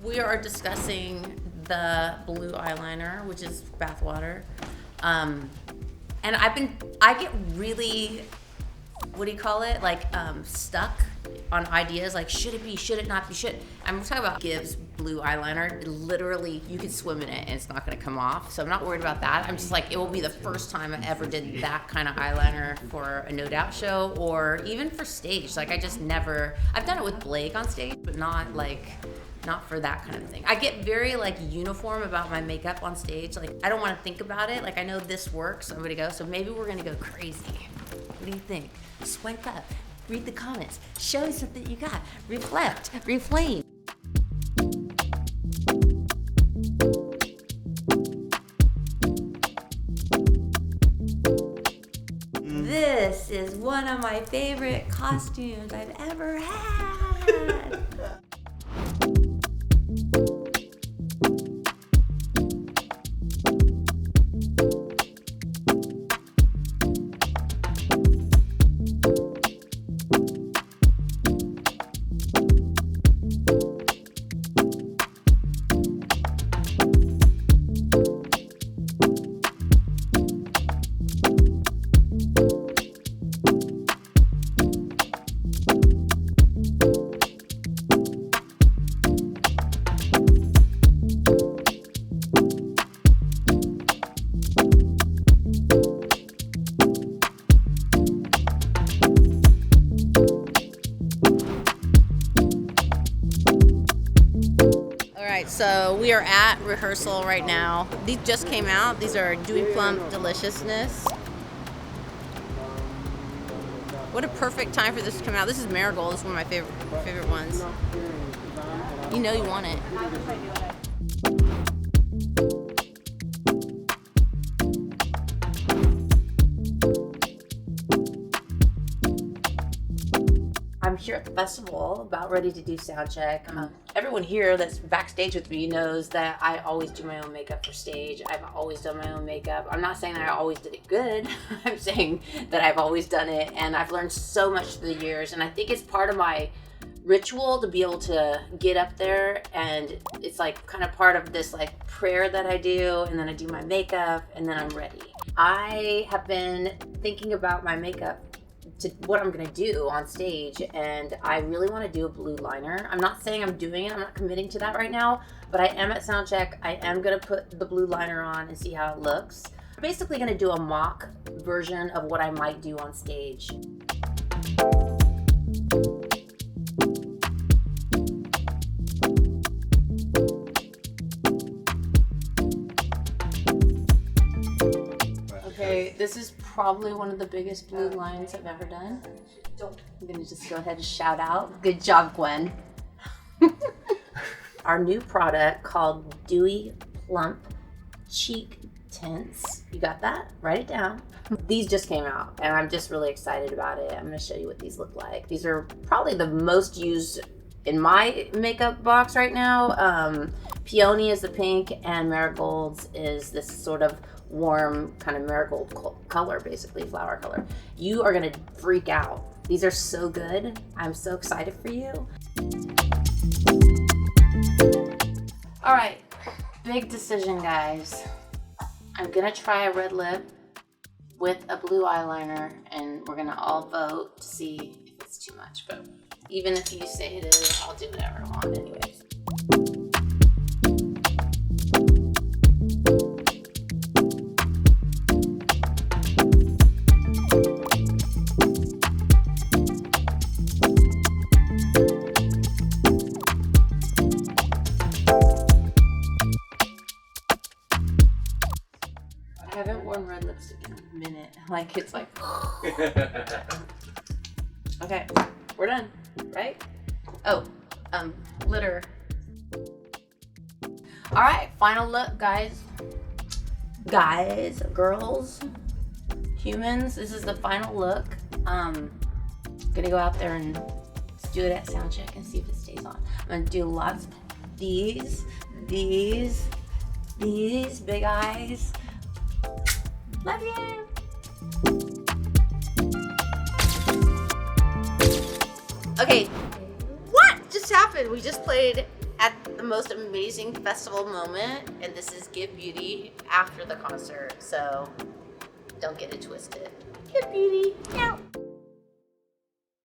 We are discussing the blue eyeliner, which is bathwater. And I get really, what do you call it? Like stuck on ideas like, should it be, should it not be, I'm talking about GXVE blue eyeliner. Literally, you could swim in it and it's not gonna come off. So I'm not worried about that. I'm just like, it will be the first time I ever did that kind of eyeliner for a No Doubt show or even for stage. Like I just never, I've done it with Blake on stage, but not for that kind of thing. I get very like uniform about my makeup on stage. Like I don't want to think about it. Like I know this works, I'm gonna go. So maybe we're gonna go crazy. What do you think? Swipe up, read the comments, show us something you got, reflect, reflame. This is one of my favorite costumes I've ever had. So we are at rehearsal right now. These just came out. These are Dewy Plump Deliciousness. What a perfect time for this to come out. This is Marigold. This is one of my favorite ones. You know you want it. I'm here at the festival, about ready to do Soundcheck. Everyone here that's backstage with me knows that I always do my own makeup for stage. I've always done my own makeup. I'm not saying that I always did it good. I'm saying that I've always done it, and I've learned so much through the years, and I think it's part of my ritual to be able to get up there, and it's like kind of part of this like prayer that I do, and then I do my makeup, and then I'm ready. I have been thinking about my makeup to what I'm gonna do on stage, and I really want to do a blue liner. I'm not saying I'm doing it, I'm not committing to that right now, but I am at Soundcheck. I am gonna put the blue liner on and see how it looks. I'm basically gonna do a mock version of what I might do on stage. Okay, this is probably one of the biggest blue lines I've ever done. I'm gonna just go ahead and shout out. Good job, Gwen. Our new product called Dewy Plump Cheek Tints. You got that? Write it down. These just came out and I'm just really excited about it. I'm gonna show you what these look like. These are probably the most used in my makeup box right now. Peony is the pink and Marigold's is this sort of warm kind of marigold color, basically flower color. You are gonna freak out. These are so good. I'm so excited for you. All right, big decision, guys. I'm gonna try a red lip with a blue eyeliner, and we're gonna all vote to see if it's too much, but even if you say it is, I'll do whatever I want anyways. I haven't worn red lipstick in a minute. Like, it's like... Okay, we're done, right? Oh, glitter. All right, final look, guys. Guys, girls, humans, this is the final look. Gonna go out there and do it at Soundcheck and see if it stays on. I'm gonna do lots of these, These big eyes. Love you. Okay, what just happened? We just played at the most amazing festival moment, and this is Give Beauty after the concert, so don't get it twisted. Give Beauty, meow.